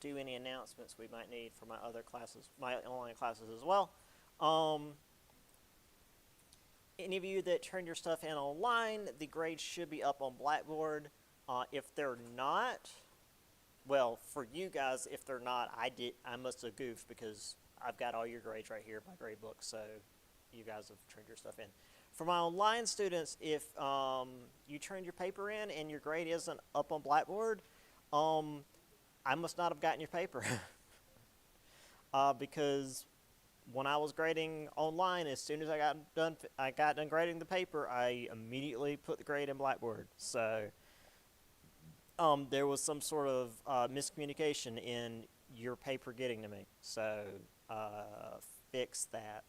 do any announcements we might need for my other classes, my online classes as well. Any of you that turned your stuff in online, the grades should be up on Blackboard. If they're not, well, for you guys, if they're not, I must have goofed because I've got all your grades right here in my grade book, so you guys have turned your stuff in. For my online students, if you turned your paper in and your grade isn't up on Blackboard, I must not have gotten your paper. Because when I was grading online, as soon as I got done grading the paper, I immediately put the grade in Blackboard. So there was some sort of miscommunication in your paper getting to me. So fix that.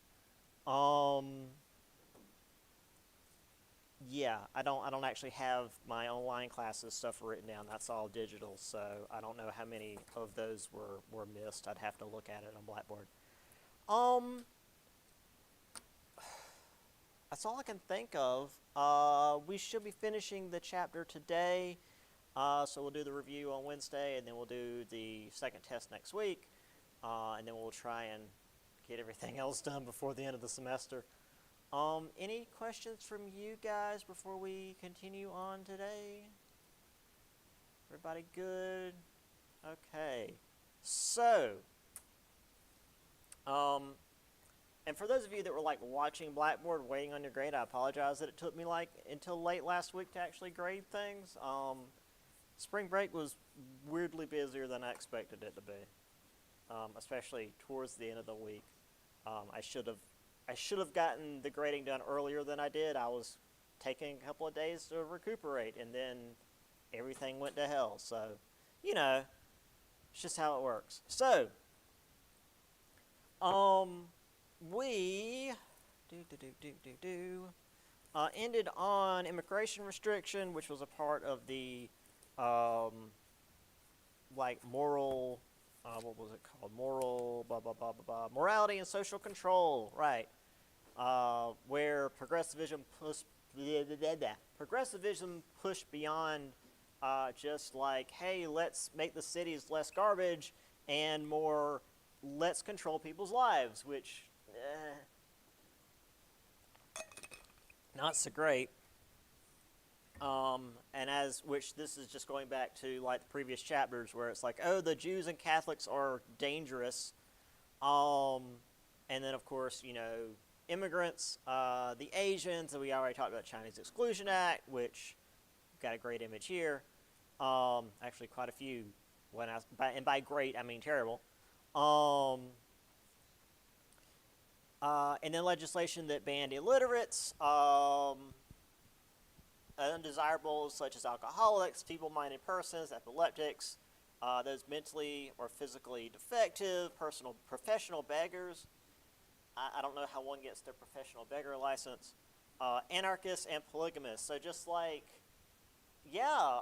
Yeah, I don't actually have my online classes stuff written down. That's all digital, so I don't know how many of those were missed. I'd have to look at it on Blackboard. That's all I can think of. We should be finishing the chapter today, so we'll do the review on Wednesday, and then we'll do the second test next week, and then we'll try and get everything else done before the end of the semester. Any questions from you guys before we continue on today? Everybody good? Okay. So, and for those of you that were like watching Blackboard waiting on your grade, I apologize that it took me like until late last week to actually grade things. Spring break was weirdly busier than I expected it to be, especially towards the end of the week. I should have gotten the grading done earlier than I did. I was taking a couple of days to recuperate, and then everything went to hell. So, you know, it's just how it works. So, we ended on immigration restriction, which was a part of the like moral. What was it called? Moral, blah, blah, blah, blah, blah. Morality and social control, right. Where progressivism pushed beyond just like, hey, let's make the cities less garbage and more, let's control people's lives, which, not so great. And which this is just going back to like the previous chapters where it's like, oh, the Jews and Catholics are dangerous. And then of course, you know, immigrants, the Asians, and we already talked about the Chinese Exclusion Act, which got a great image here. Actually quite a few, and by great, I mean terrible. And then legislation that banned illiterates, undesirables such as alcoholics, feeble-minded persons, epileptics, those mentally or physically defective, professional beggars. I don't know how one gets their professional beggar license. Anarchists and polygamists. So just like, yeah,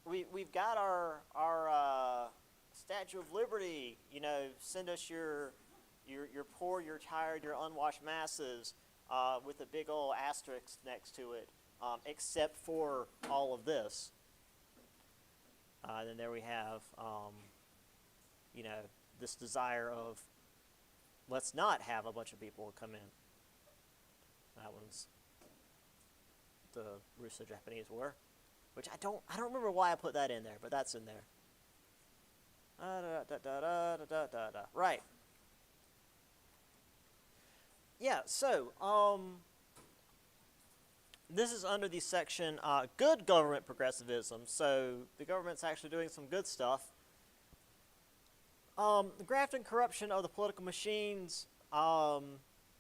we've got our Statue of Liberty. You know, send us your poor, your tired, your unwashed masses, with a big old asterisk next to it. Except for all of this. Then there we have, you know, this desire of let's not have a bunch of people come in. That one's the Russo-Japanese War, which I don't remember why I put that in there, but that's in there. Right. Yeah. So, this is under the section good government progressivism. So the government's actually doing some good stuff. The graft and corruption of the political machines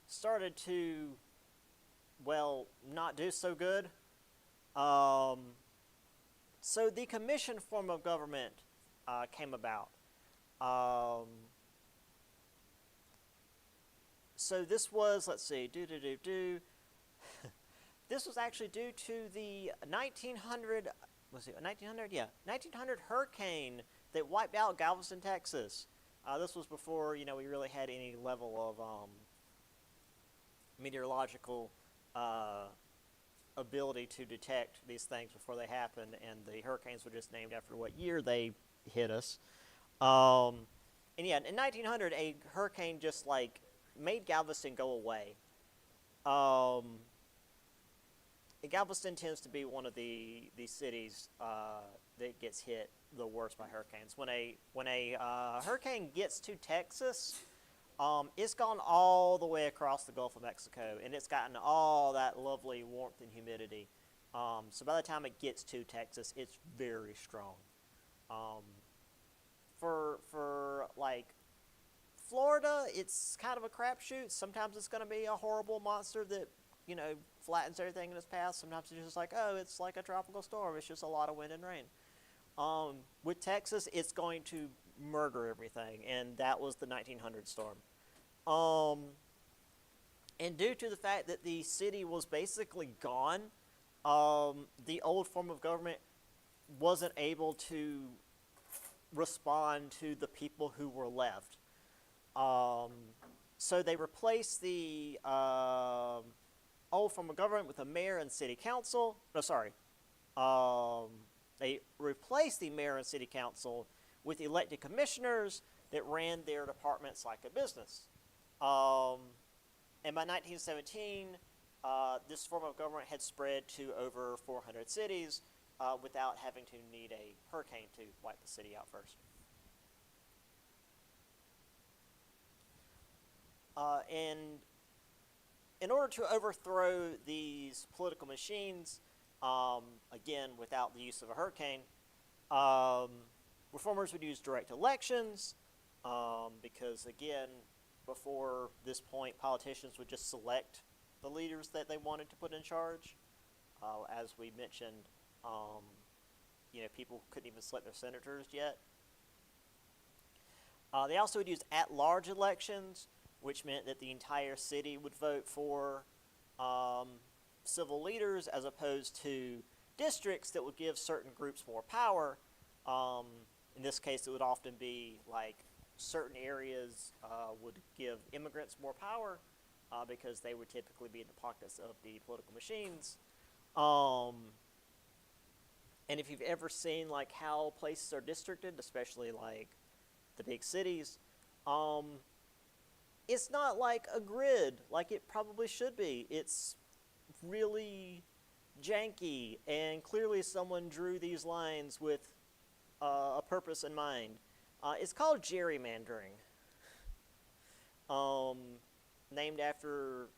started to, well, not do so good. So the commission form of government came about. So this was, let's see, This was actually due to the 1900, was it 1900? Yeah, 1900 hurricane that wiped out Galveston, Texas. This was before, you know, we really had any level of meteorological ability to detect these things before they happened, and the hurricanes were just named after what year they hit us. And yeah, in 1900, a hurricane just like made Galveston go away. Um, and Galveston tends to be one of the cities that gets hit the worst by hurricanes. When a hurricane gets to Texas, it's gone all the way across the Gulf of Mexico, and it's gotten all that lovely warmth and humidity. So by the time it gets to Texas, it's very strong. Um, for like Florida, it's kind of a crapshoot. Sometimes it's going to be a horrible monster that flattens everything in its path. Sometimes it's just like, oh, it's like a tropical storm. It's just a lot of wind and rain. With Texas, it's going to murder everything, and that was the 1900 storm. Um, and due to the fact that the city was basically gone, the old form of government wasn't able to respond to the people who were left. Um, so they replaced the old form of government with a mayor and city council. No, sorry. Um, they replaced the mayor and city council with elected commissioners that ran their departments like a business. Um, and by 1917, this form of government had spread to over 400 cities without having to need a hurricane to wipe the city out first. And in order to overthrow these political machines, again, without the use of a hurricane, um, reformers would use direct elections because, again, before this point, politicians would just select the leaders that they wanted to put in charge. As we mentioned, people couldn't even select their senators yet. They also would use at-large elections, which meant that the entire city would vote for civil leaders as opposed to districts that would give certain groups more power. In this case, it would often be like certain areas would give immigrants more power because they would typically be in the pockets of the political machines. And if you've ever seen like how places are districted, especially like the big cities, it's not like a grid like it probably should be. It's really janky, and clearly someone drew these lines with a purpose in mind. It's called gerrymandering, um, named after,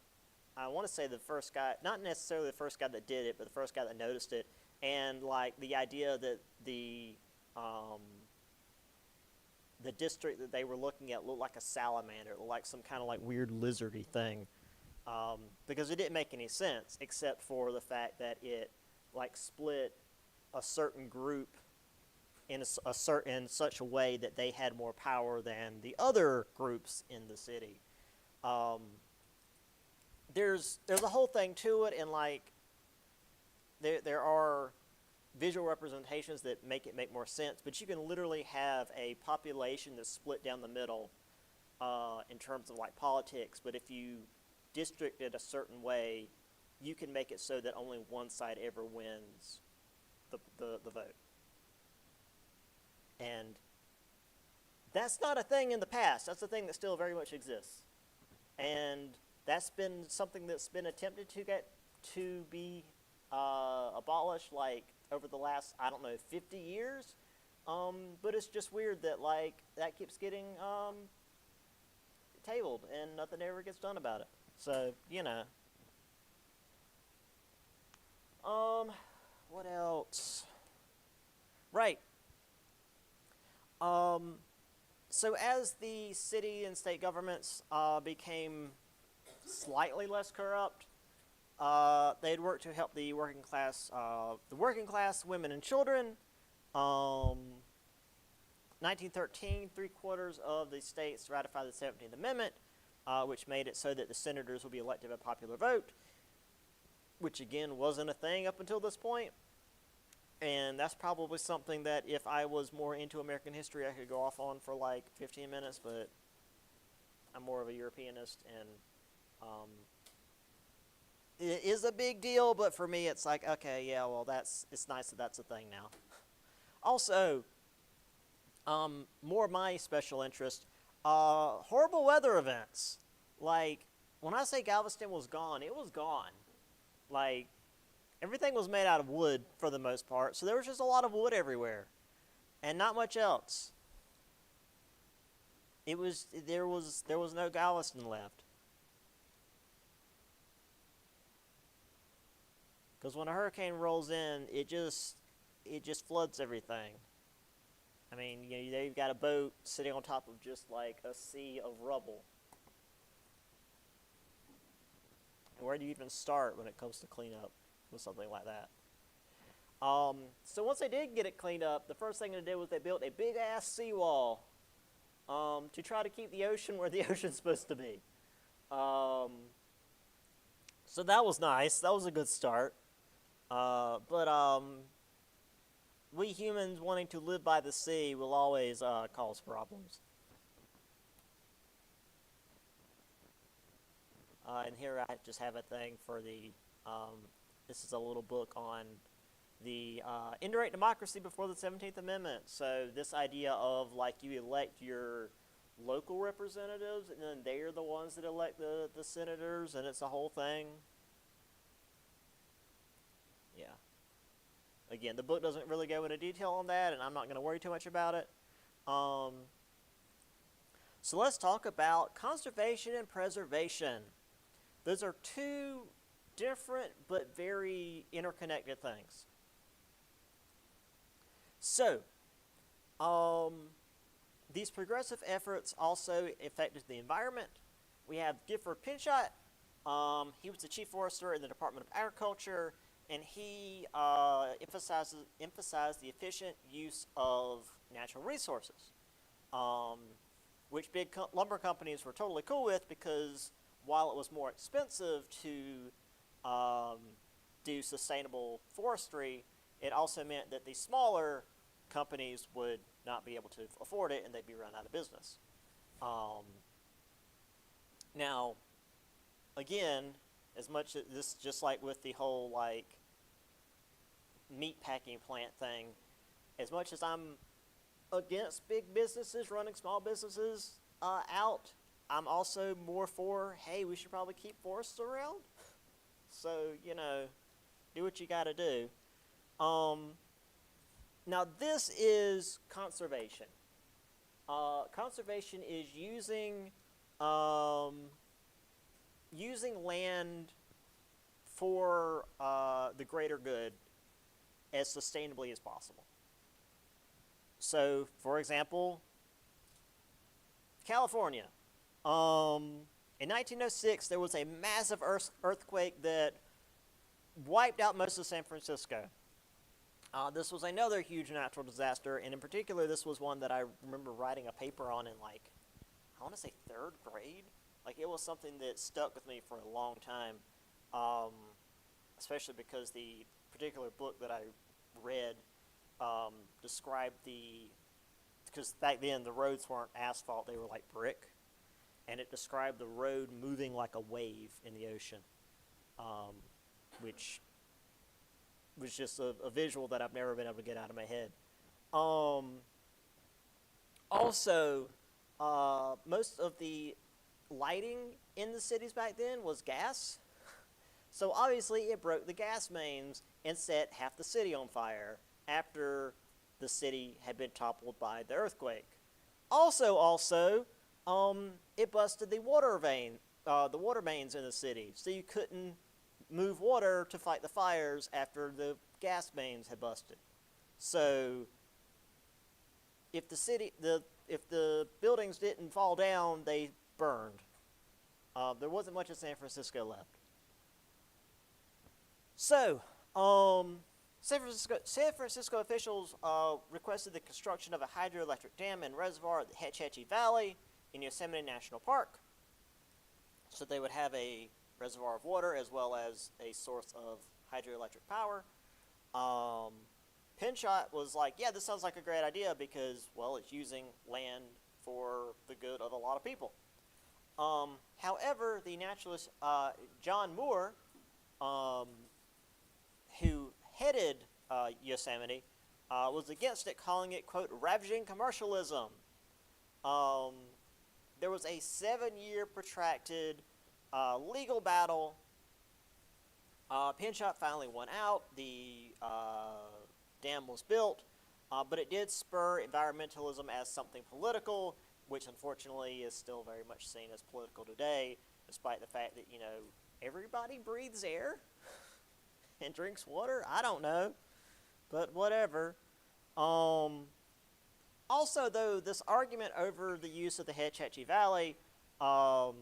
I want to say the first guy, not necessarily the first guy that did it, but the first guy that noticed it, and like the idea that um, the district that they were looking at looked like a salamander, looked like some kind of like weird lizardy thing, because it didn't make any sense except for the fact that it like split a certain group in such a way that they had more power than the other groups in the city. Um, there's a whole thing to it, and like there are visual representations that make it make more sense, but you can literally have a population that's split down the middle in terms of like politics, but if you district it a certain way, you can make it so that only one side ever wins the vote. And that's not a thing in the past. That's a thing that still very much exists. And that's been something that's been attempted to be abolished like over the last, I don't know, 50 years. But it's just weird that like that keeps getting tabled and nothing ever gets done about it. So, what else? Right. So as the city and state governments became slightly less corrupt, they'd work to help the working class, women and children. 1913, 3/4 of the states ratified the 17th Amendment, which made it so that the senators would be elected by popular vote, which again wasn't a thing up until this point. And that's probably something that if I was more into American history, I could go off on for like 15 minutes, but I'm more of a Europeanist, and it is a big deal, but for me it's like, okay, yeah, well, it's nice that that's a thing now. Also, More of my special interest, horrible weather events. Like, when I say Galveston was gone, it was gone. Like, everything was made out of wood for the most part, so there was just a lot of wood everywhere, and not much else. There was no Galveston left. Because when a hurricane rolls in, it just floods everything. I mean, you've got a boat sitting on top of just like a sea of rubble. And where do you even start when it comes to cleanup with something like that? So once they did get it cleaned up, the first thing they did was they built a big ass seawall to try to keep the ocean where the ocean's supposed to be. So that was nice. That was a good start. But we humans wanting to live by the sea will always cause problems. And here I just have a thing for the, this is a little book on the indirect democracy before the 17th Amendment. So this idea of like you elect your local representatives and then they're the ones that elect the senators and it's a whole thing. Yeah. Again, the book doesn't really go into detail on that, and I'm not going to worry too much about it. So let's talk about conservation and preservation. Those are two different but very interconnected things. So, these progressive efforts also affected the environment. We have Gifford Pinchot. He was the chief forester in the Department of Agriculture, and he emphasized the efficient use of natural resources, which big lumber companies were totally cool with because while it was more expensive to do sustainable forestry, it also meant that the smaller companies would not be able to afford it and they'd be run out of business. Now, again, as much as this, just like with the whole like meat packing plant thing, as much as I'm against big businesses running small businesses out, I'm also more for, hey, we should probably keep forests around. So, do what you gotta do. Now this is conservation. Conservation is using land for the greater good as sustainably as possible. So, for example, California. In 1906, there was a massive earthquake that wiped out most of San Francisco. This was another huge natural disaster, and in particular, this was one that I remember writing a paper on in, like, I want to say 3rd grade. Like, it was something that stuck with me for a long time, especially because the particular book that I read described because back then the roads weren't asphalt, they were like brick, and it described the road moving like a wave in the ocean, which was just a visual that I've never been able to get out of my head. Also, most of the lighting in the cities back then was gas. So obviously it broke the gas mains and set half the city on fire after the city had been toppled by the earthquake. Also, it busted the water mains in the city, so you couldn't move water to fight the fires after the gas mains had busted. So if the buildings didn't fall down, they burned. There wasn't much of San Francisco left. So, San Francisco officials requested the construction of a hydroelectric dam and reservoir at the Hetch Hetchy Valley in Yosemite National Park, so they would have a reservoir of water as well as a source of hydroelectric power. Pinchot was like, yeah, this sounds like a great idea because, well, it's using land for the good of a lot of people. However, the naturalist John Moore, who headed Yosemite, was against it, calling it, quote, ravaging commercialism. There was a 7-year protracted legal battle. Pinchot finally won out. The dam was built, but it did spur environmentalism as something political, which unfortunately is still very much seen as political today, despite the fact that, everybody breathes air and drinks water. I don't know, but whatever. Also, though, this argument over the use of the Hetch Hetchy Valley was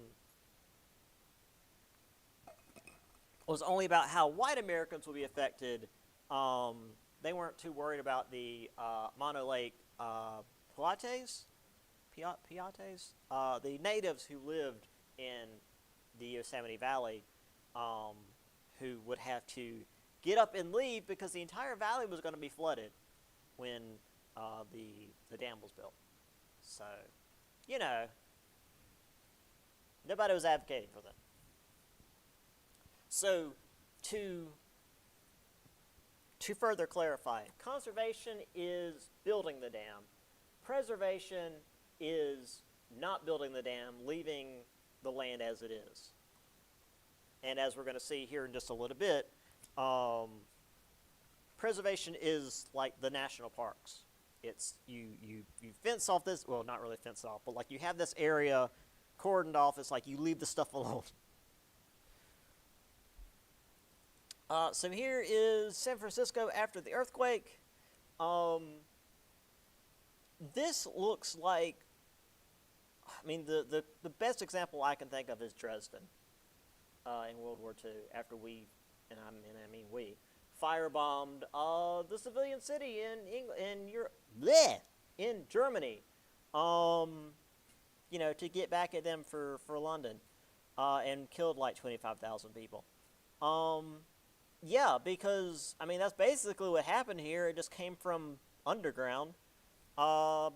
only about how white Americans would be affected. They weren't too worried about the Mono Lake Piates, the natives who lived in the Yosemite Valley, who would have to get up and leave because the entire valley was going to be flooded when the dam was built. So, nobody was advocating for them. So, to further clarify, conservation is building the dam. Preservation is not building the dam, leaving the land as it is. And as we're going to see here in just a little bit, preservation is like the national parks. It's you fence off this, well, not really fence off, but like you have this area cordoned off. It's like you leave the stuff alone. So here is San Francisco after the earthquake. This looks like, the best example I can think of is Dresden in World War II, after we firebombed the civilian city in Germany, to get back at them for London, and killed like 25,000 people. Yeah, because, that's basically what happened here. It just came from underground. Yeah,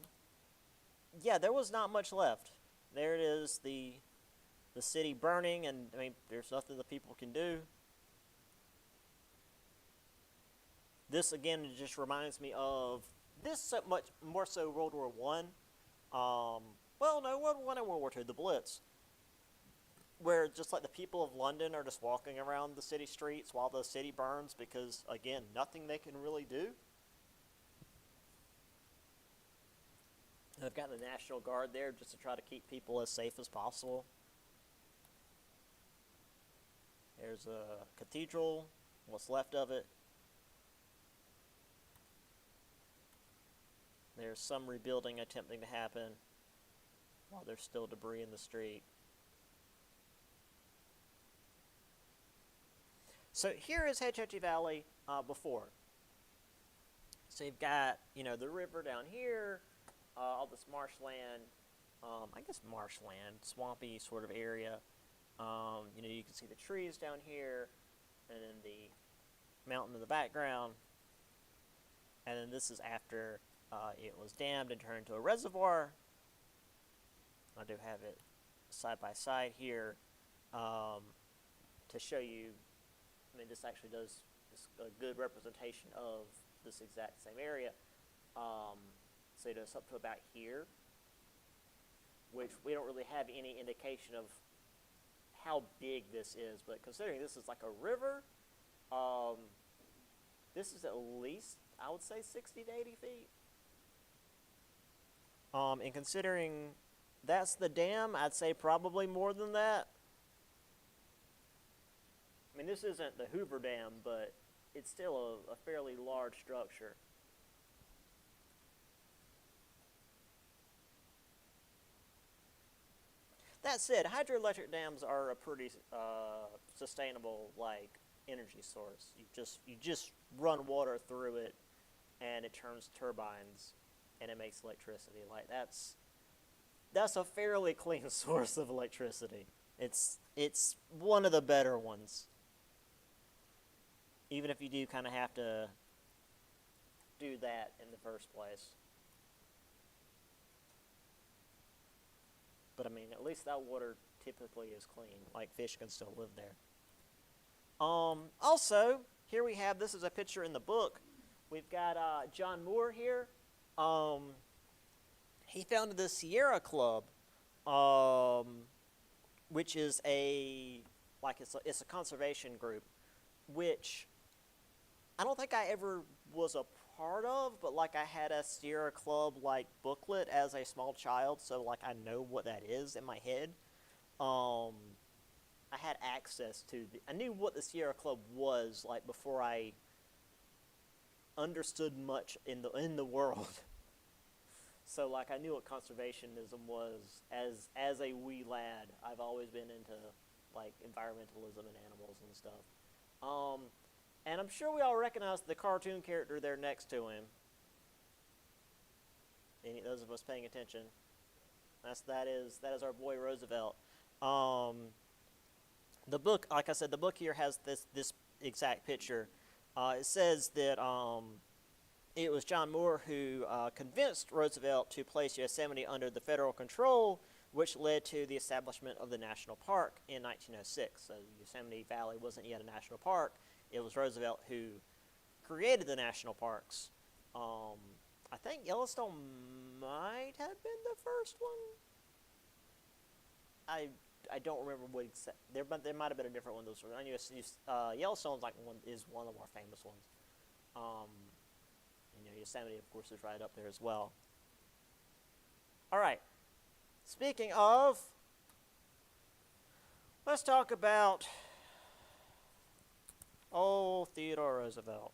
there was not much left. There it is, the city burning, and, there's nothing the people can do. This, again, just reminds me of this so much more so World War I. World War I and World War II, the Blitz, where just like the people of London are just walking around the city streets while the city burns because, again, nothing they can really do. They've got the National Guard there just to try to keep people as safe as possible. There's a cathedral, what's left of it. There's some rebuilding attempting to happen while there's still debris in the street. So here is Hetch Hetchy Valley before. So you've got, the river down here, all this marshland, marshland, swampy sort of area. You can see the trees down here, and then the mountain in the background. And then this is after it was dammed and turned into a reservoir. I do have it side by side here to show you. This actually does a good representation of this exact same area. So it does up to about here, which we don't really have any indication of how big this is, but considering this is like a river, this is at least, I would say, 60 to 80 feet. And considering that's the dam, I'd say probably more than that. This isn't the Hoover Dam, but it's still a fairly large structure. That said, hydroelectric dams are a pretty sustainable energy source. You just run water through it, and it turns turbines, and it makes electricity. That's a fairly clean source of electricity. It's one of the better ones. Even if you do kind of have to do that in the first place. But at least that water typically is clean. Fish can still live there. Also, here we have, this is a picture in the book we've got John Moore here. He founded the Sierra Club, which is it's a conservation group, which I don't think I ever was a part of, but I had a Sierra Club booklet as a small child, so I know what that is in my head. I had access to I knew what the Sierra Club was before I understood much in the world. So I knew what conservationism was as a wee lad. I've always been into environmentalism and animals and stuff. And I'm sure we all recognize the cartoon character there next to him. Any those of us paying attention, that is our boy Roosevelt. The book, like I said, the book here has this exact picture. It says that it was John Moore who convinced Roosevelt to place Yosemite under the federal control, which led to the establishment of the national park in 1906. So Yosemite Valley wasn't yet a national park. It was Roosevelt who created the national parks. I think Yellowstone might have been the first one. I don't remember what exact. There might have been a different one. I knew Yellowstone's is one of the more famous ones. Yosemite, of course, is right up there as well. All right. Speaking of, let's talk about old Theodore Roosevelt.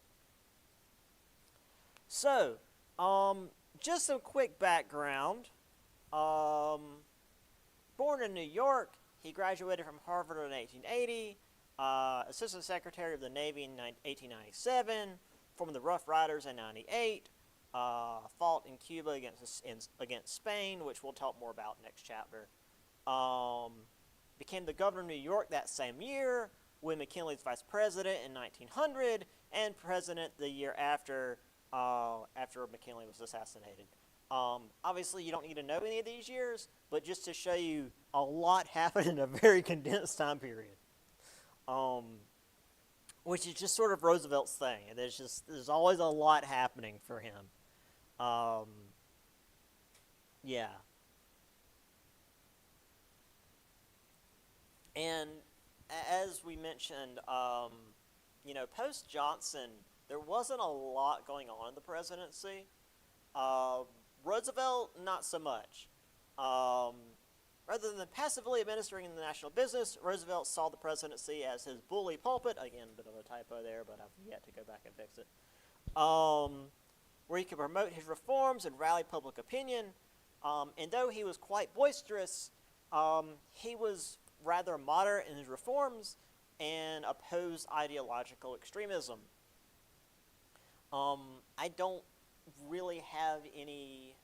So, just some quick background. Born in New York, he graduated from Harvard in 1880, Assistant Secretary of the Navy in 1897, formed the Rough Riders in 98, fought in Cuba against Spain, which we'll talk more about next chapter. Became the governor of New York that same year, William McKinley's vice president in 1900, and president the year after McKinley was assassinated. Obviously, you don't need to know any of these years, but just to show you, a lot happened in a very condensed time period. Which is just sort of Roosevelt's thing. And there's always a lot happening for him. Yeah. And as we mentioned, post Johnson, there wasn't a lot going on in the presidency. Roosevelt, not so much. Rather than passively administering the national business, Roosevelt saw the presidency as his bully pulpit. Again, a bit of a typo there, but I've yet to go back and fix it. Where he could promote his reforms and rally public opinion. And though he was quite boisterous, he was rather moderate in his reforms and opposed ideological extremism. I don't really have any.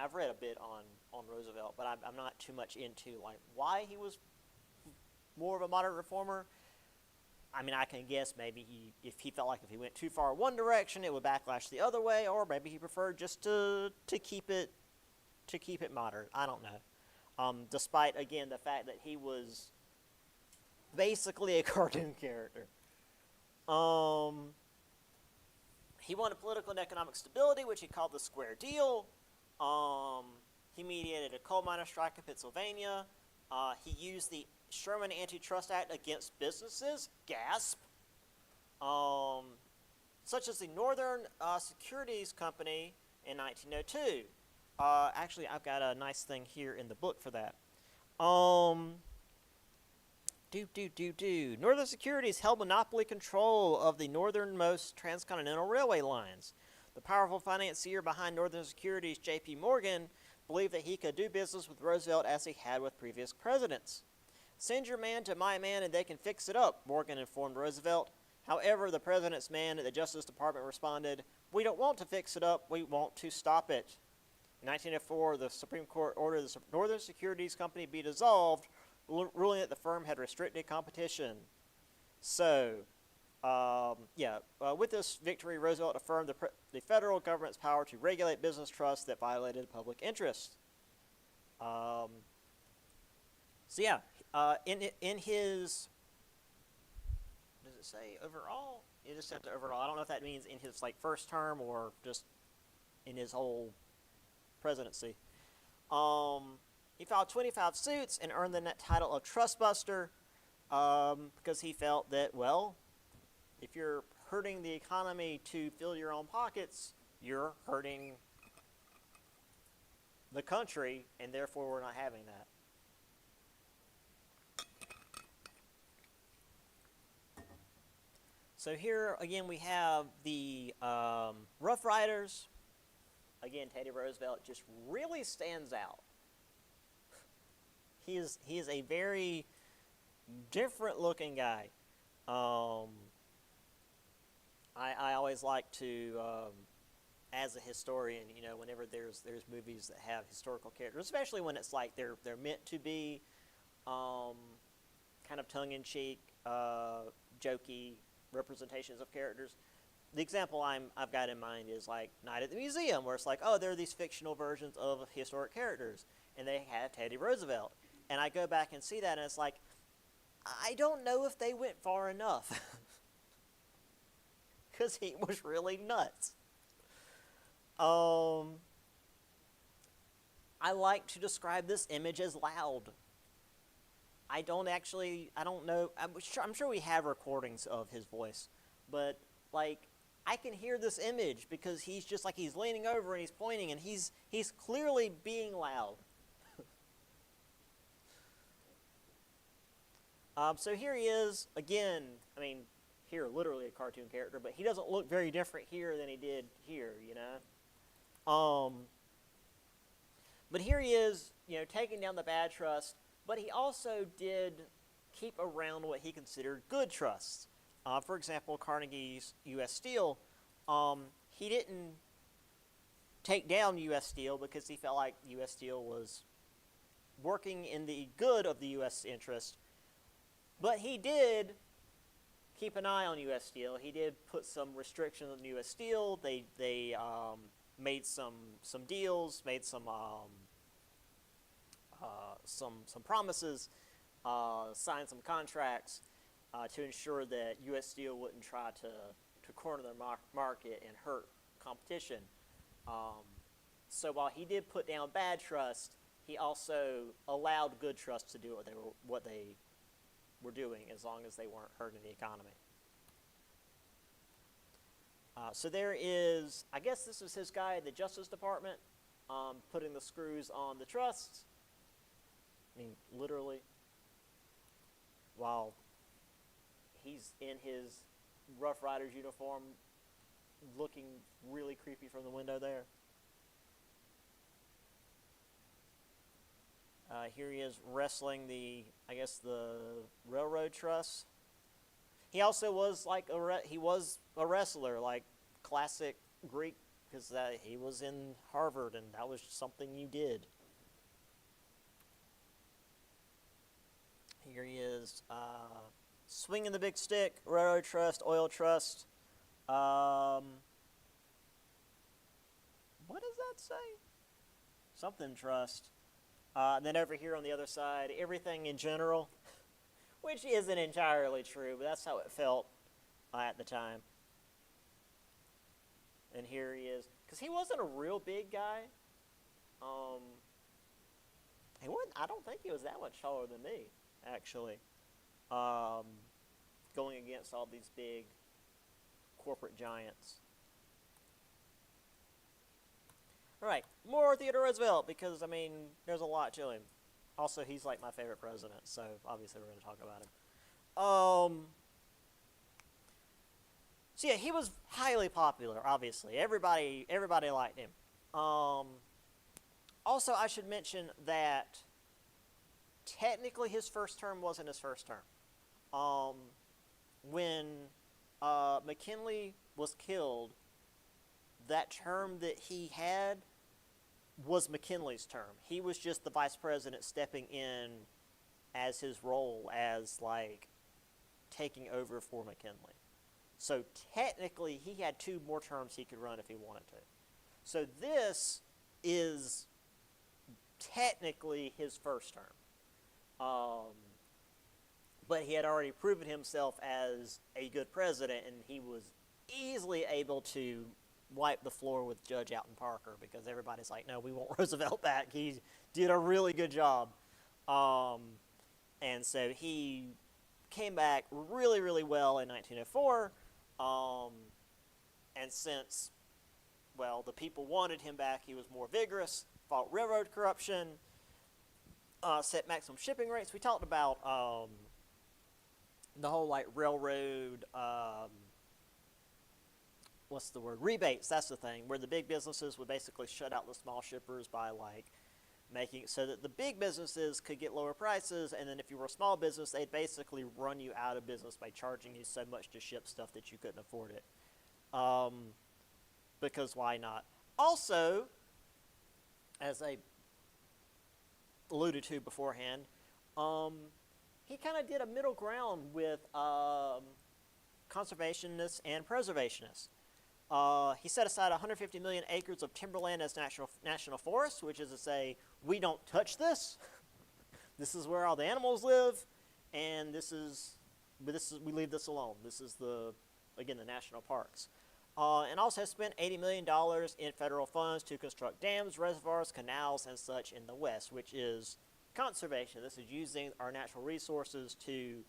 I've read a bit on Roosevelt, but I'm not too much into why he was more of a moderate reformer. I can guess maybe if he felt if he went too far one direction, it would backlash the other way, or maybe he preferred just to keep it moderate. I don't know. Despite again the fact that he was basically a cartoon character. He wanted political and economic stability, which he called the Square Deal. He mediated a coal miner strike in Pennsylvania. He used the Sherman Antitrust Act against businesses, gasp, such as the Northern Securities Company in 1902. Actually, I've got a nice thing here in the book for that. Northern Securities held monopoly control of the northernmost transcontinental railway lines. The powerful financier behind Northern Securities, J.P. Morgan, believed that he could do business with Roosevelt as he had with previous presidents. "Send your man to my man and they can fix it up," Morgan informed Roosevelt. However, the president's man at the Justice Department responded, "We don't want to fix it up, we want to stop it." In 1904, the Supreme Court ordered the Northern Securities Company be dissolved, ruling that the firm had restricted competition. So, with this victory, Roosevelt affirmed the federal government's power to regulate business trusts that violated public interest. In his, does it say overall? It just says overall. I don't know if that means in his like first term or just in his whole presidency. He filed 25 suits and earned the title of Trustbuster because he felt that, well, if you're hurting the economy to fill your own pockets, you're hurting the country, and therefore we're not having that. So here again we have the Rough Riders. Again, Teddy Roosevelt just really stands out. He is a very different looking guy. I always like to, as a historian, whenever there's movies that have historical characters, especially when it's like they're meant to be kind of tongue-in-cheek, jokey representations of characters. The example I've got in mind is like Night at the Museum, where it's like, oh, there are these fictional versions of historic characters, and they have Teddy Roosevelt. And I go back and see that, and it's like, I don't know if they went far enough. Because he was really nuts. I like to describe this image as loud. I don't know, I'm sure we have recordings of his voice, but like, I can hear this image because he's just like, he's leaning over and he's pointing and he's clearly being loud. So here he is, again, here literally a cartoon character, but he doesn't look very different here than he did here, But here he is, taking down the bad trust, but he also did keep around what he considered good trusts. For example, Carnegie's U.S. Steel, he didn't take down U.S. Steel because he felt like U.S. Steel was working in the good of the U.S. interest, but he did keep an eye on U.S. Steel. He did put some restrictions on U.S. Steel. They made some deals, made some promises, signed some contracts to ensure that U.S. Steel wouldn't try to corner their market and hurt competition. So while he did put down bad trust, he also allowed good trusts to do what they were doing, as long as they weren't hurting the economy. So there is, I guess this is his guy at the Justice Department, putting the screws on the trusts. Literally, while he's in his Rough Riders uniform, looking really creepy from the window there. Here he is wrestling the railroad truss. He also was he was a wrestler, like classic Greek, because he was in Harvard, and that was something you did. Here he is, swinging the big stick, railroad trust, oil trust. What does that say? Something trust. And then over here on the other side, everything in general, which isn't entirely true, but that's how it felt at the time. And here he is, because he wasn't a real big guy. I don't think he was that much taller than me, actually. Going against all these big corporate giants. All right, more Theodore Roosevelt, because, there's a lot to him. Also, he's like my favorite president, so obviously we're going to talk about him. So yeah, he was highly popular, obviously. Everybody liked him. Also, I should mention that technically his first term wasn't his first term. When McKinley was killed, that term that he had was McKinley's term. He was just the vice president stepping in as his role as, taking over for McKinley. So technically, he had 2 more terms he could run if he wanted to. So this is technically his first term. but he had already proven himself as a good president, and he was easily able to wipe the floor with Judge Alton Parker because everybody's like, no, we want Roosevelt back. He did a really good job. And so he came back really, really well in 1904. And since, well, the people wanted him back, he was more vigorous, fought railroad corruption, set maximum shipping rates. We talked about the whole like railroad, what's the word? Rebates, that's the thing, where the big businesses would basically shut out the small shippers by like making it so that the big businesses could get lower prices, and then if you were a small business, they'd basically run you out of business by charging you so much to ship stuff that you couldn't afford it. Because why not? Also, as I alluded to beforehand, he kind of did a middle ground with conservationists and preservationists. He set aside 150 million acres of timberland as national forests, which is to say, we don't touch this. This is where all the animals live, and we leave this alone. This is the national parks. And also has spent $80 million in federal funds to construct dams, reservoirs, canals, and such in the West, which is conservation. This is using our natural resources to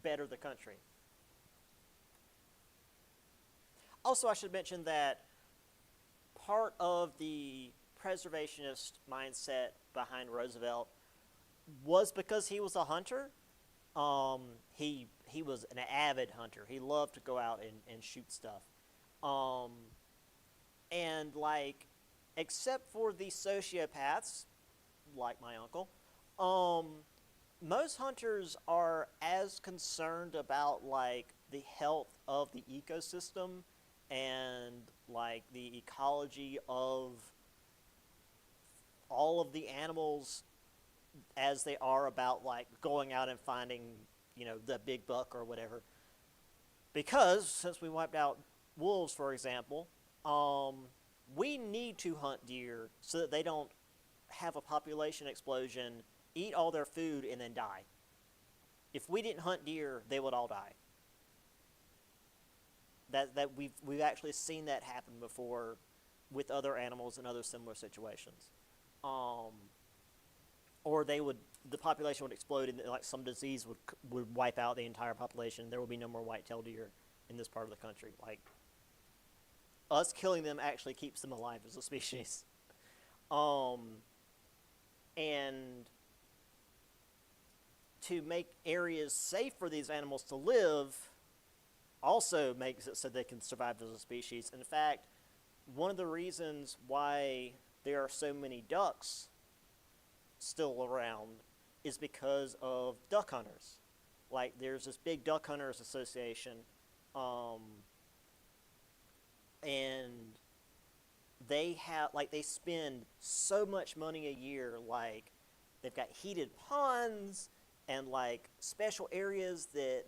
better the country. Also, I should mention that part of the preservationist mindset behind Roosevelt was because he was a hunter. He was an avid hunter. He loved to go out and shoot stuff. And like, except for the sociopaths, like my uncle, most hunters are as concerned about like the health of the ecosystem and like the ecology of all of the animals as they are about like going out and finding, the big buck or whatever. Because since we wiped out wolves, for example, we need to hunt deer so that they don't have a population explosion, eat all their food, and then die. If we didn't hunt deer, they would all die. That we've actually seen that happen before with other animals in other similar situations. Or the population would explode and like some disease would wipe out the entire population. There would be no more white-tailed deer in this part of the country. Like, us killing them actually keeps them alive as a species. And to make areas safe for these animals to live also makes it so they can survive as a species. In fact, one of the reasons why there are so many ducks still around is because of duck hunters. Like, there's this big duck hunters association, and they spend so much money a year. Like, they've got heated ponds and like special areas that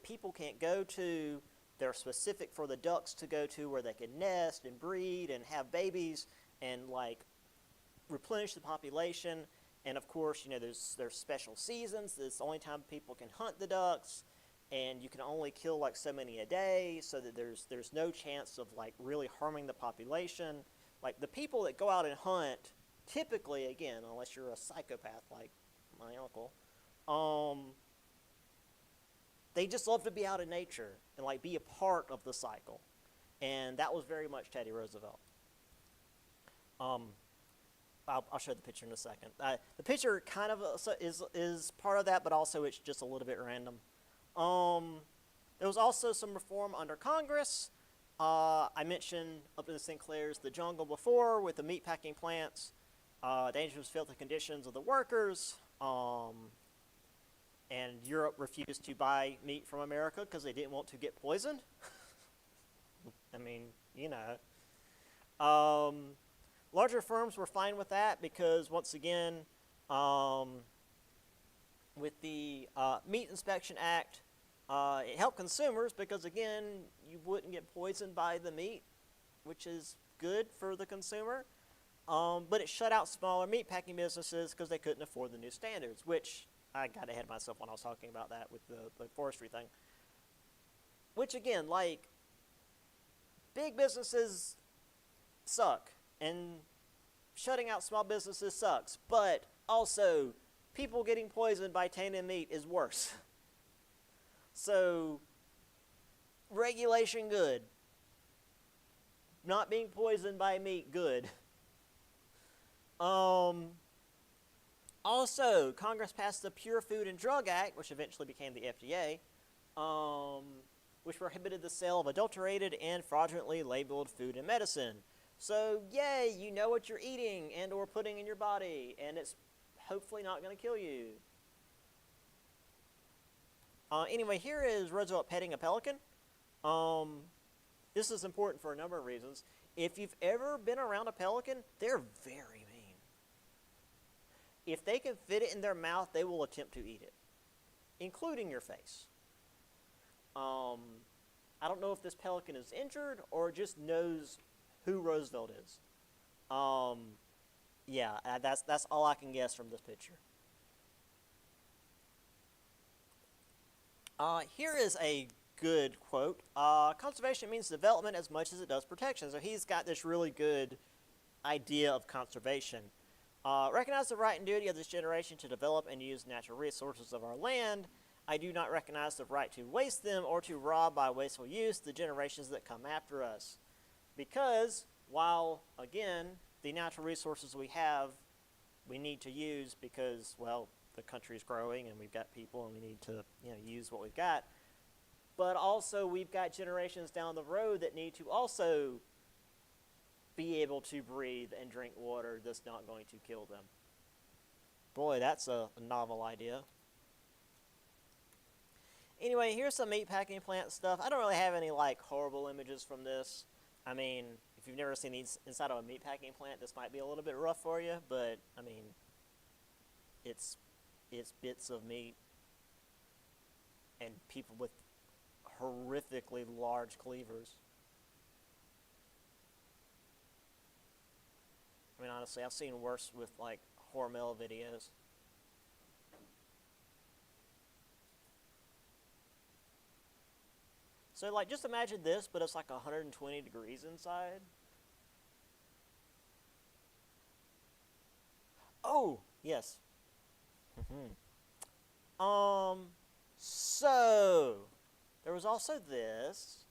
people can't go to. They're specific for the ducks to go to, where they can nest and breed and have babies and like replenish the population. And of course, there's special seasons. It's the only time people can hunt the ducks, and you can only kill like so many a day, so that there's no chance of like really harming the population. Like, the people that go out and hunt, typically, again, unless you're a psychopath like my uncle, they just love to be out in nature and like be a part of the cycle. And that was very much Teddy Roosevelt. I'll show the picture in a second. The picture kind of is part of that, but also it's just a little bit random. There was also some reform under Congress. I mentioned up in the Sinclairs the jungle before with the meatpacking plants, dangerous filthy conditions of the workers, and Europe refused to buy meat from America because they didn't want to get poisoned. I mean, larger firms were fine with that because, once again, with the Meat Inspection Act, it helped consumers because, again, you wouldn't get poisoned by the meat, which is good for the consumer. But it shut out smaller meat packing businesses because they couldn't afford the new standards, which I got ahead of myself when I was talking about that with the forestry thing. Which again, like, big businesses suck, and shutting out small businesses sucks, but also people getting poisoned by tainted meat is worse. So, regulation, good. Not being poisoned by meat, good. Also, Congress passed the Pure Food and Drug Act, which eventually became the FDA, which prohibited the sale of adulterated and fraudulently labeled food and medicine. So, yay, you know what you're eating and or putting in your body, and it's hopefully not going to kill you. Anyway, here is Roosevelt petting a pelican. This is important for a number of reasons. If you've ever been around a pelican, they're very mean. If they can fit it in their mouth, they will attempt to eat it, including your face. I don't know if this pelican is injured or just knows who Roosevelt is. Yeah, that's all I can guess from this picture. Here is a good quote. Conservation means development as much as it does protection. So he's got this really good idea of conservation. Recognize the right and duty of this generation to develop and use natural resources of our land. I do not recognize the right to waste them or to rob by wasteful use the generations that come after us. Because while, again, the natural resources we have, we need to use because, well, the country's growing and we've got people and we need to, use what we've got. But also we've got generations down the road that need to also be able to breathe and drink water that's not going to kill them. Boy, that's a novel idea. Anyway, here's some meatpacking plant stuff. I don't really have any horrible images from this. I mean, if you've never seen the inside of a meatpacking plant, this might be a little bit rough for you, but I mean, it's bits of meat and people with horrifically large cleavers. I mean, honestly, I've seen worse with Hormel videos. So just imagine this, but it's 120 degrees inside. Oh, yes. So there was also this.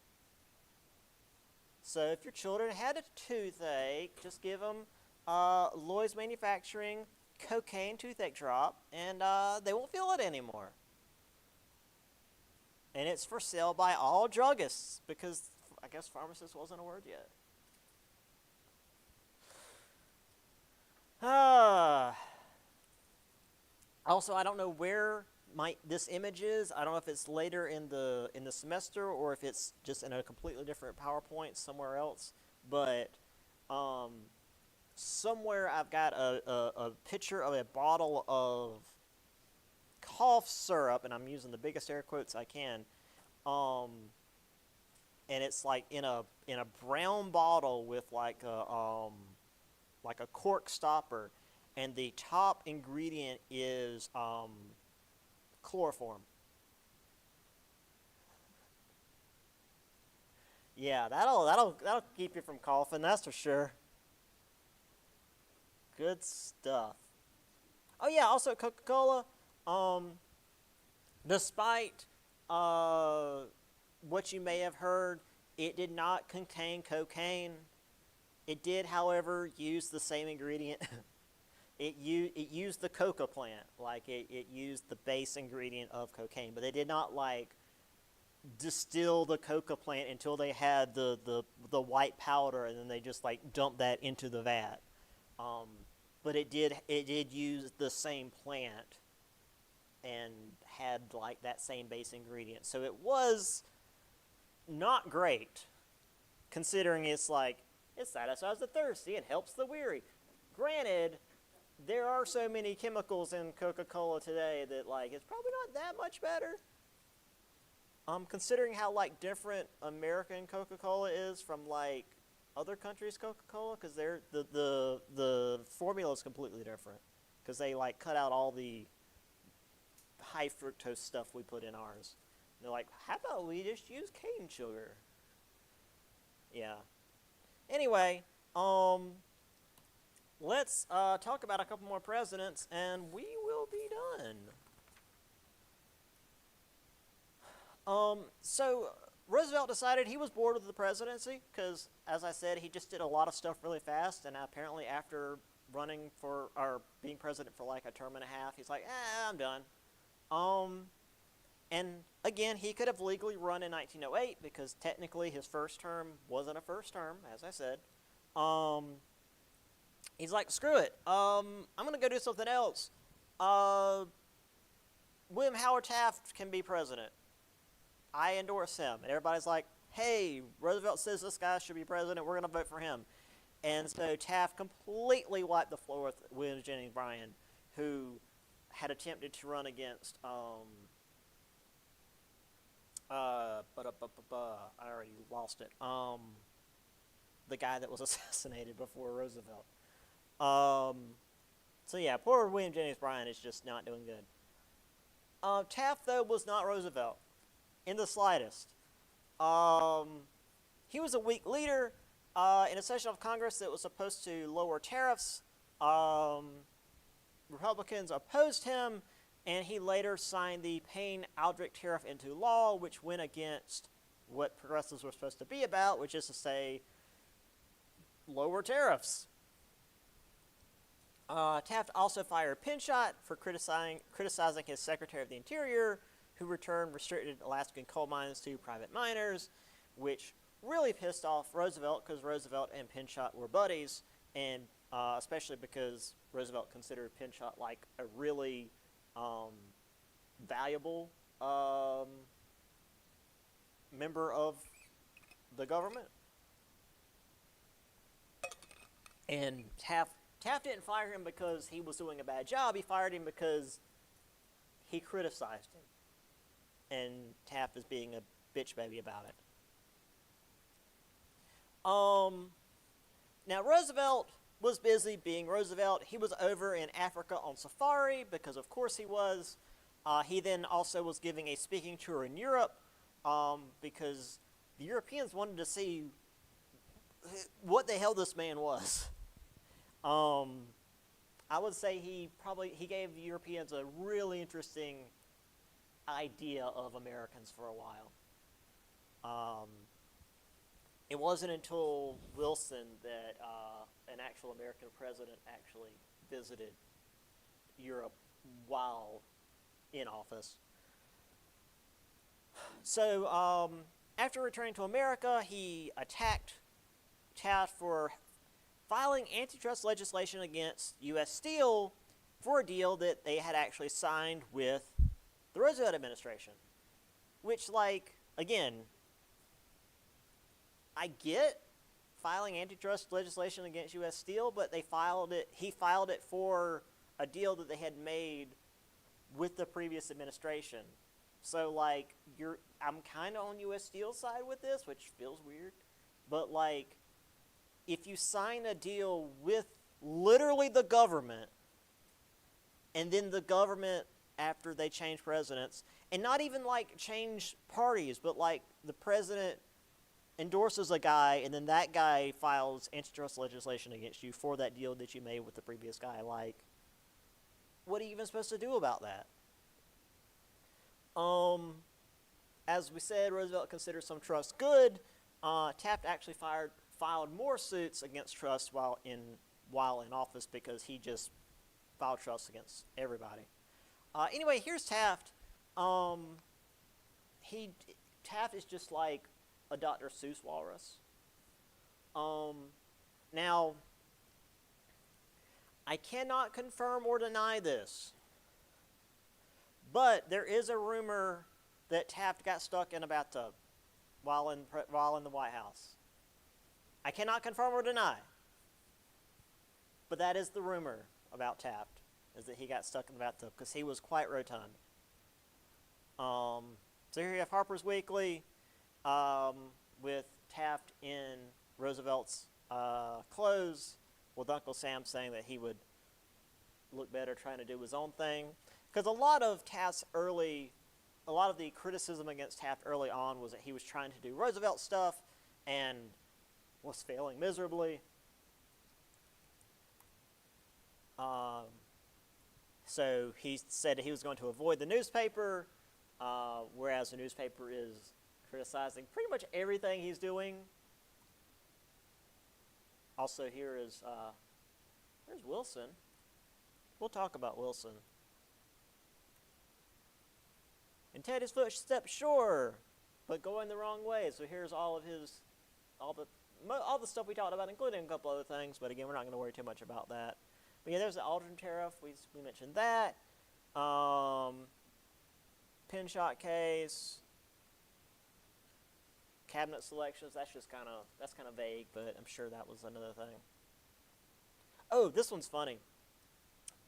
So if your children had a toothache, just give them Lloyd's Manufacturing cocaine toothache drop, and they won't feel it anymore. And it's for sale by all druggists, because I guess pharmacist wasn't a word yet. Also, I don't know where this image is. I don't know if it's later in the semester or if it's just in a completely different PowerPoint somewhere else. But somewhere I've got a picture of a bottle of cough syrup, and I'm using the biggest air quotes I can. And it's in a brown bottle with like a cork stopper, and the top ingredient is chloroform. Yeah, that'll keep you from coughing, that's for sure. Good stuff. Oh yeah, also Coca-Cola. Despite what you may have heard, it did not contain cocaine. It did, however, use the same ingredient. It used the coca plant, it used the base ingredient of cocaine, but they did not distill the coca plant until they had the white powder, and then they just dumped that into the vat. But it did use the same plant and had that same base ingredient. So it was not great, considering it's it satisfies the thirsty and helps the weary. Granted, there are so many chemicals in Coca-Cola today that it's probably not that much better. Considering how different American Coca-Cola is from other countries' Coca-Cola, because the formula is completely different, because they cut out all the high fructose stuff we put in ours. And they're like, how about we just use cane sugar? Yeah. Anyway, let's talk about a couple more presidents, and we will be done. So Roosevelt decided he was bored with the presidency because, as I said, he just did a lot of stuff really fast, and apparently after running for, or being president for like a term and a half, he's like, I'm done. And again, he could have legally run in 1908 because technically his first term wasn't a first term, as I said. He's like, screw it. I'm going to go do something else. William Howard Taft can be president. I endorse him. And everybody's like, hey, Roosevelt says this guy should be president. We're going to vote for him. And so Taft completely wiped the floor with William Jennings Bryan, who had attempted to run against, I already lost it. The guy that was assassinated before Roosevelt. So yeah, poor William Jennings Bryan is just not doing good. Taft, though, was not Roosevelt in the slightest. He was a weak leader in a session of Congress that was supposed to lower tariffs. Republicans opposed him, and he later signed the Payne-Aldrich tariff into law, which went against what progressives were supposed to be about, which is to say, lower tariffs. Taft also fired Pinchot for criticizing his Secretary of the Interior, who returned restricted Alaskan coal mines to private miners, which really pissed off Roosevelt because Roosevelt and Pinchot were buddies, and especially because Roosevelt considered Pinchot like a really valuable member of the government. And Taft didn't fire him because he was doing a bad job. He fired him because he criticized him. And Taft is being a bitch baby about it. Now, Roosevelt was busy being Roosevelt. He was over in Africa on safari because, of course, he was. He then also was giving a speaking tour in Europe because the Europeans wanted to see what the hell this man was. I would say he gave the Europeans a really interesting idea of Americans for a while. It wasn't until Wilson that an actual American president actually visited Europe while in office. So after returning to America, he attacked Taft for filing antitrust legislation against U.S. Steel for a deal that they had actually signed with the Roosevelt administration. Which, like, again, I get filing antitrust legislation against U.S. Steel, but he filed it for a deal that they had made with the previous administration. So, like, I'm kind of on U.S. Steel's side with this, which feels weird. But, like, if you sign a deal with literally the government, and then the government, after they change presidents, and not even, like, change parties, but, like, the president endorses a guy, and then that guy files antitrust legislation against you for that deal that you made with the previous guy, like, what are you even supposed to do about that? As we said, Roosevelt considered some trusts good. Taft actually filed more suits against trusts while in office because he just filed trusts against everybody. Anyway, here's Taft. Taft is just like a Dr. Seuss walrus. Now, I cannot confirm or deny this, but there is a rumor that Taft got stuck in a bathtub while in the White House. I cannot confirm or deny, but that is the rumor about Taft, is that he got stuck in the bathtub because he was quite rotund. So here you have Harper's Weekly with Taft in Roosevelt's clothes, with Uncle Sam saying that he would look better trying to do his own thing. because a lot of the criticism against Taft early on was that he was trying to do Roosevelt stuff and was failing miserably. So he said he was going to avoid the newspaper, whereas the newspaper is criticizing pretty much everything he's doing. Also, here's Wilson. We'll talk about Wilson. In Teddy's footsteps, sure, but going the wrong way. So here's all the stuff we talked about, including a couple other things. But again, we're not going to worry too much about that. But yeah, there's the Aldrin tariff. We mentioned that. Pin shot case. Cabinet selections. That's kind of vague, but I'm sure that was another thing. Oh, this one's funny.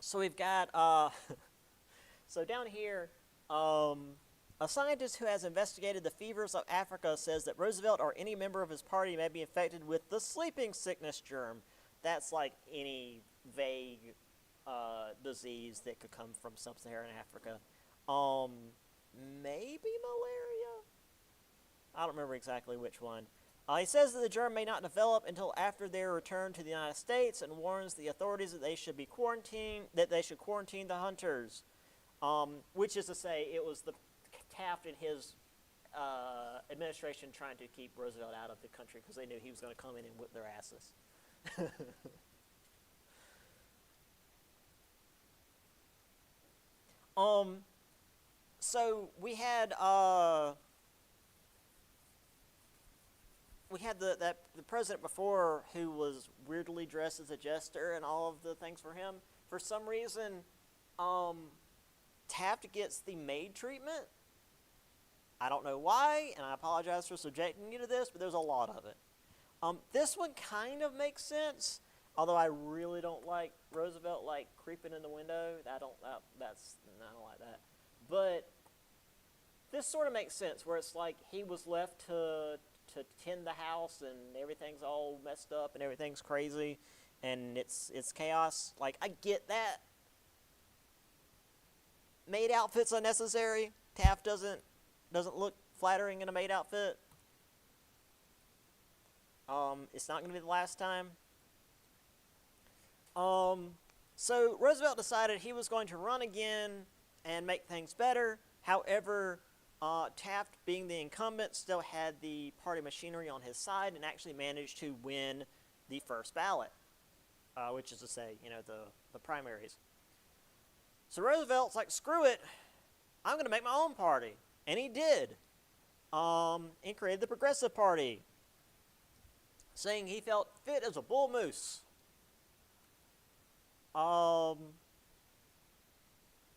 So we've got so down here. A scientist who has investigated the fevers of Africa says that Roosevelt or any member of his party may be infected with the sleeping sickness germ. That's like any vague disease that could come from sub-Saharan Africa. Maybe malaria? I don't remember exactly which one. He says that the germ may not develop until after their return to the United States and warns the authorities that they should quarantine the hunters. Which is to say, it was the Taft and his administration trying to keep Roosevelt out of the country because they knew he was going to come in and whip their asses. So we had the president before who was weirdly dressed as a jester and all of the things for him. For some reason, Taft gets the maid treatment. I don't know why, and I apologize for subjecting you to this, but there's a lot of it. This one kind of makes sense, although I really don't like Roosevelt like creeping in the window. I don't like that. But this sort of makes sense, where it's like he was left to tend the house, and everything's all messed up, and everything's crazy, and it's chaos. Like, I get that. Maid outfit's unnecessary. Taft doesn't look flattering in a maid outfit. It's not going to be the last time. So Roosevelt decided he was going to run again and make things better. However, Taft, being the incumbent, still had the party machinery on his side and actually managed to win the first ballot, which is to say, the primaries. So Roosevelt's like, screw it, I'm going to make my own party. And he did. He created the Progressive Party, saying he felt fit as a bull moose.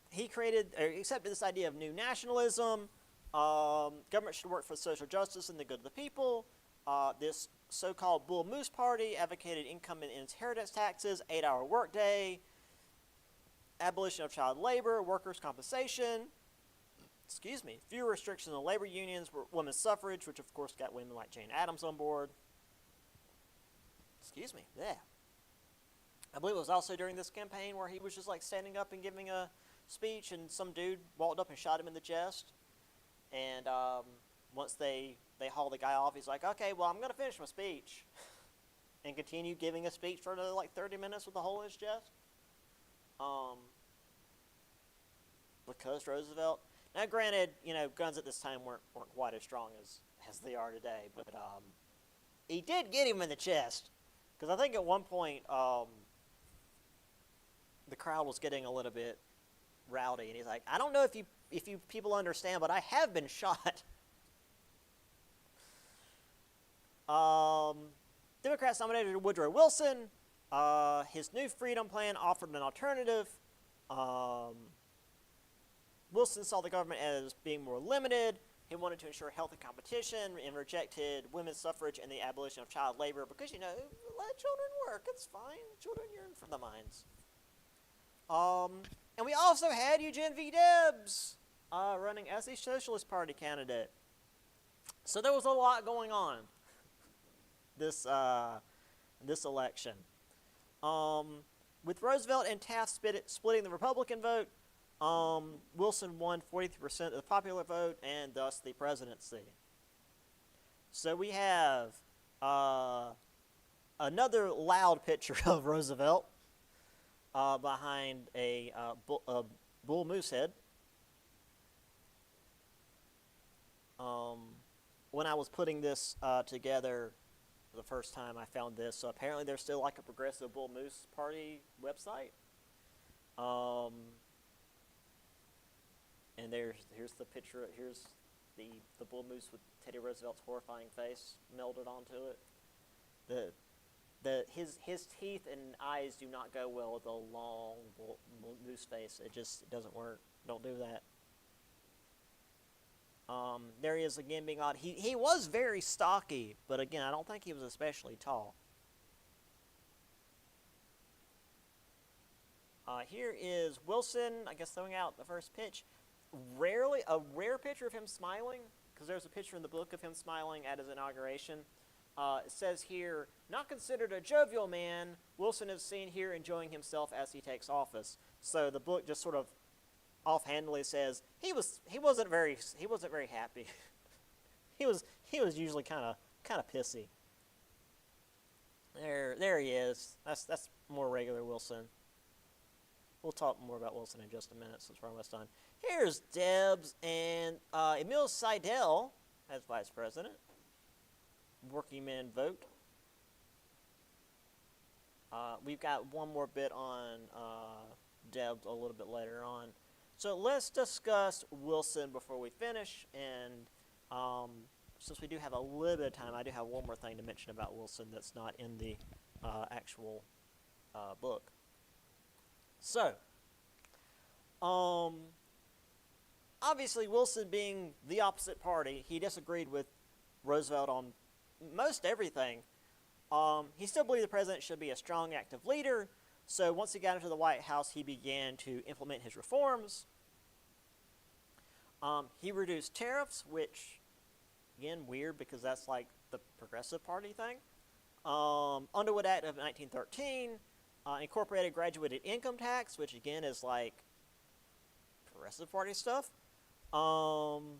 He accepted this idea of new nationalism. Government should work for social justice and the good of the people. This so-called Bull Moose Party advocated income and inheritance taxes, 8-hour workday, abolition of child labor, workers' compensation, fewer restrictions on labor unions, women's suffrage, which of course got women like Jane Addams on board. I believe it was also during this campaign where he was just like standing up and giving a speech, and some dude walked up and shot him in the chest. And once they hauled the guy off, he's like, okay, well, I'm going to finish my speech. And continue giving a speech for another 30 minutes with a hole in his chest. Because Roosevelt... Now, granted, guns at this time weren't quite as strong as they are today, but he did get him in the chest. Because I think at one point, the crowd was getting a little bit rowdy, and he's like, I don't know if you people understand, but I have been shot. Democrats nominated Woodrow Wilson. His New Freedom Plan offered an alternative. Wilson saw the government as being more limited. He wanted to ensure healthy competition and rejected women's suffrage and the abolition of child labor because, let children work. It's fine. Children yearn for the mines. And we also had Eugene V. Debs running as a Socialist Party candidate. So there was a lot going on this election. With Roosevelt and Taft splitting the Republican vote, Wilson won 43% of the popular vote and thus the presidency. So we have another loud picture of Roosevelt behind a bull moose head. When I was putting this together for the first time, I found this. So apparently there's still like a progressive bull moose party website. And here's the picture. Here's the bull moose with Teddy Roosevelt's horrifying face melded onto it. His teeth and eyes do not go well with a long moose face. It doesn't work. Don't do that. There he is again being odd. He was very stocky, but again, I don't think he was especially tall. Here is Wilson, I guess, throwing out the first pitch. A rare picture of him smiling, because there's a picture in the book of him smiling at his inauguration. It says here, not considered a jovial man, Wilson is seen here enjoying himself as he takes office. So the book just sort of offhandedly says he wasn't very happy. he was usually kind of pissy. There he is. That's more regular Wilson. We'll talk more about Wilson in just a minute since we're almost done. Here's Debs and Emil Seidel as vice president. Working men vote. We've got one more bit on Debs a little bit later on. So let's discuss Wilson before we finish. And since we do have a little bit of time, I do have one more thing to mention about Wilson that's not in the actual book. So, obviously Wilson being the opposite party, he disagreed with Roosevelt on most everything. He still believed the president should be a strong, active leader. So once he got into the White House, he began to implement his reforms. He reduced tariffs, which, again, weird because that's like the Progressive Party thing. Underwood Act of 1913. Incorporated graduated income tax, which again is like Progressive Party stuff. 16th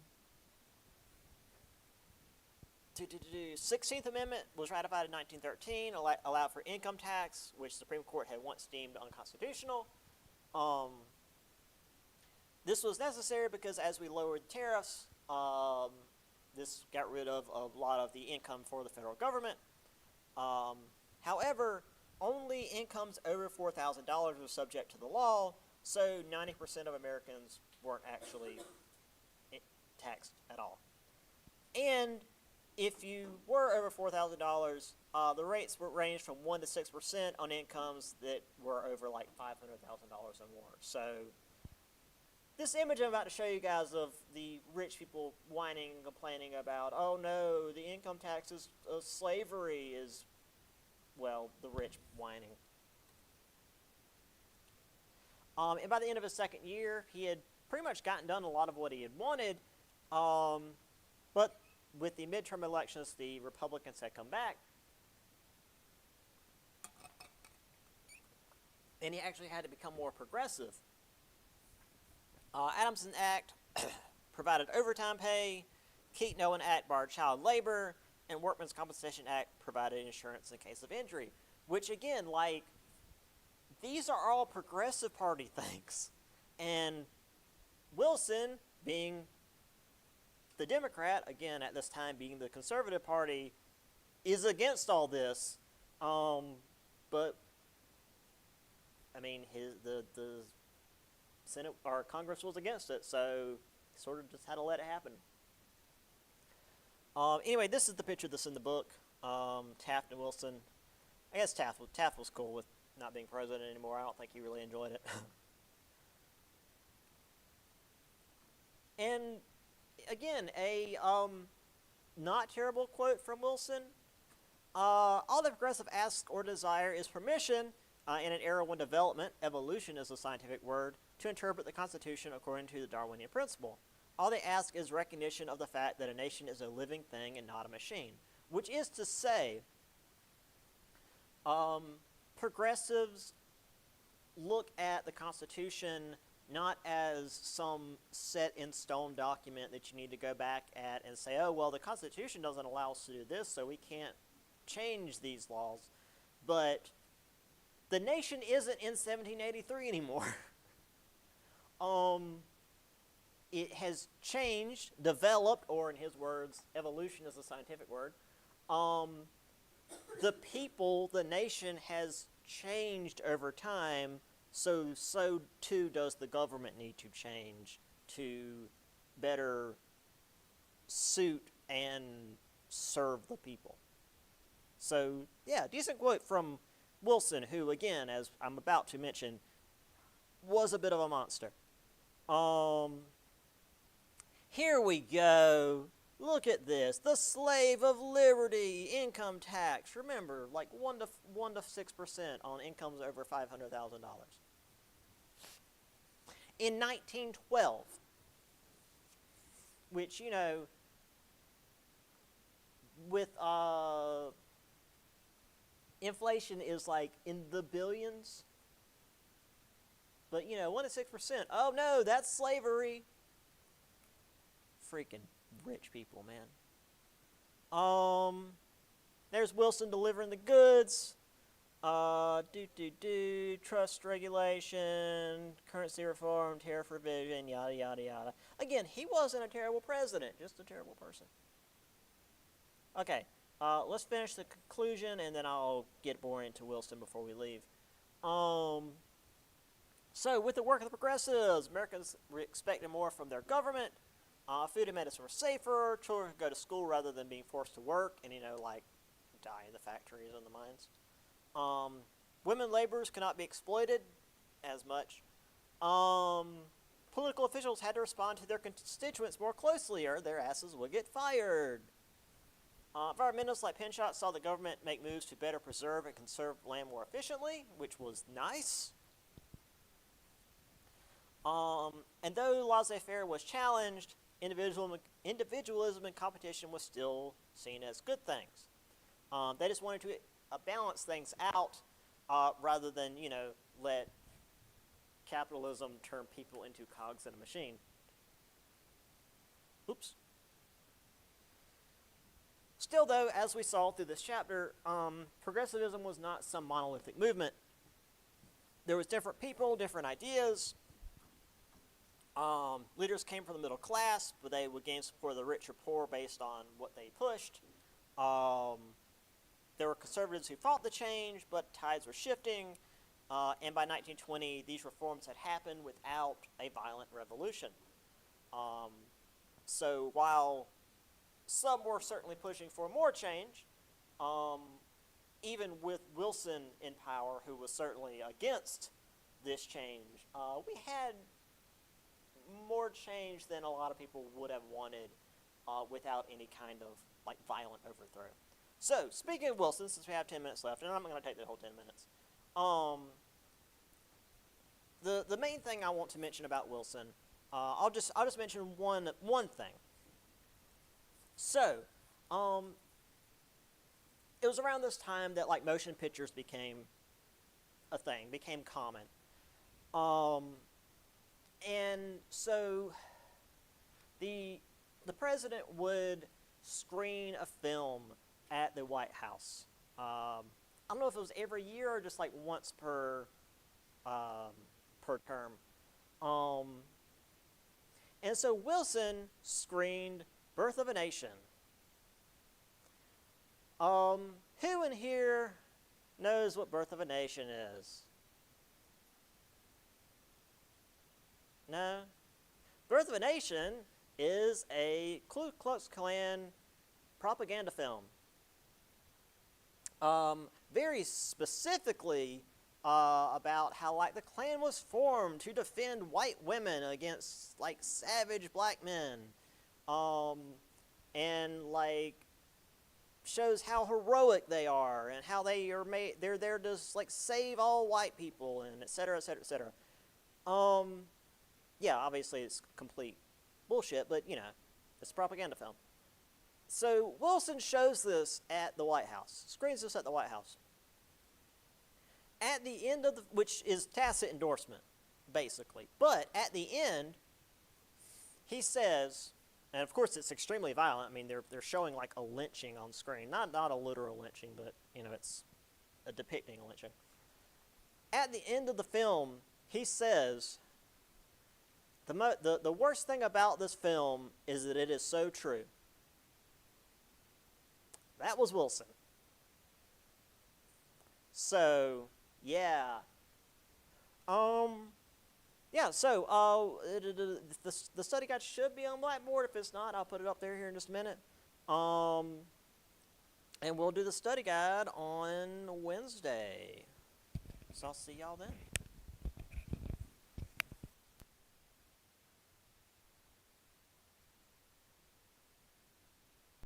Amendment was ratified in 1913, allowed for income tax, which the Supreme Court had once deemed unconstitutional. This was necessary because as we lowered tariffs, this got rid of a lot of the income for the federal government. However, only incomes over $4,000 were subject to the law, so 90% of Americans weren't actually taxed at all. And if you were over $4,000, the rates ranged from 1% to 6% on incomes that were over like $500,000 or more. So this image I'm about to show you guys of the rich people whining and complaining about, oh no, the income taxes of slavery is, well, the rich whining. And by the end of his second year, he had pretty much gotten done a lot of what he had wanted. But with the midterm elections, the Republicans had come back. And he actually had to become more progressive. Adamson Act provided overtime pay. Keaton-Owen Act barred child labor. And Workmen's Compensation Act provided insurance in case of injury. Which, again, like, these are all Progressive Party things. And Wilson, being the Democrat, again, at this time being the Conservative Party, is against all this. But, I mean, the Senate or Congress was against it, so he sort of just had to let it happen. Anyway, this is the picture that's in the book. Taft and Wilson. I guess Taft was cool with not being president anymore. I don't think he really enjoyed it. And again, a not terrible quote from Wilson. All the progressive ask or desire is permission in an era when development, evolution is a scientific word, to interpret the Constitution according to the Darwinian principle. All they ask is recognition of the fact that a nation is a living thing and not a machine. Which is to say, progressives look at the Constitution not as some set in stone document that you need to go back at and say, oh, well, the Constitution doesn't allow us to do this, so we can't change these laws. But the nation isn't in 1783 anymore. It has changed, developed, or in his words, evolution is a scientific word. The people, the nation has changed over time, so too does the government need to change to better suit and serve the people. So, yeah, decent quote from Wilson, who, again, as I'm about to mention, was a bit of a monster. Here we go. Look at this. The slave of liberty, income tax. Remember, like 1 to 6% on incomes over $500,000. In 1912, which, you know, with inflation is like in the billions. But, you know, 1 to 6%. Oh, no, that's slavery. Freaking rich people, man. There's Wilson delivering the goods. Trust regulation, currency reform, tariff revision, yada, yada, yada. Again, he wasn't a terrible president, just a terrible person. Okay, let's finish the conclusion, and then I'll get more into Wilson before we leave. So, with the work of the progressives, Americans were expecting more from their government. Food and medicine were safer. Children could go to school rather than being forced to work and, you know, like, die in the factories and the mines. Women laborers could not be exploited as much. Political officials had to respond to their constituents more closely, or their asses would get fired. Environmentalists like Pinchot saw the government make moves to better preserve and conserve land more efficiently, which was nice. And though laissez-faire was challenged, individualism and competition was still seen as good things. They just wanted to balance things out rather than, you know, let capitalism turn people into cogs in a machine. Oops. Still, though, as we saw through this chapter, progressivism was not some monolithic movement. There was different people, different ideas. Leaders came from the middle class, but they would gain support of the rich or poor based on what they pushed. There were conservatives who fought the change, but tides were shifting. And by 1920, these reforms had happened without a violent revolution. So while some were certainly pushing for more change, even with Wilson in power, who was certainly against this change, we had more change than a lot of people would have wanted without any kind of like violent overthrow. So, speaking of Wilson, since we have 10 minutes left, and I'm not going to take the whole 10 minutes, the main thing I want to mention about Wilson, I'll just mention one thing. So, it was around this time that like motion pictures became a thing, became common. And so the president would screen a film at the White House. I don't know if it was every year or just like once per term. And so Wilson screened Birth of a Nation. Who in here knows what Birth of a Nation is? No? Birth of a Nation is a Ku Klux Klan propaganda film. Very specifically about how like the Klan was formed to defend white women against like savage black men. And like shows how heroic they are and how they're there to like save all white people and et cetera, et cetera, et cetera. Yeah, obviously it's complete bullshit, but, you know, it's a propaganda film. So Wilson shows this at the White House, screens this at the White House. At the end of which is tacit endorsement. basically. But at the end, he says, and of course it's extremely violent. I mean, they're showing like a lynching on screen, not a literal lynching, but it's a depicting a lynching. At the end of the film, he says, the worst thing about this film is that it is so true. That was Wilson. So, yeah. Yeah, so the study guide should be on Blackboard. If it's not, I'll put it up there here in just a minute. And we'll do the study guide on Wednesday. So I'll see y'all then.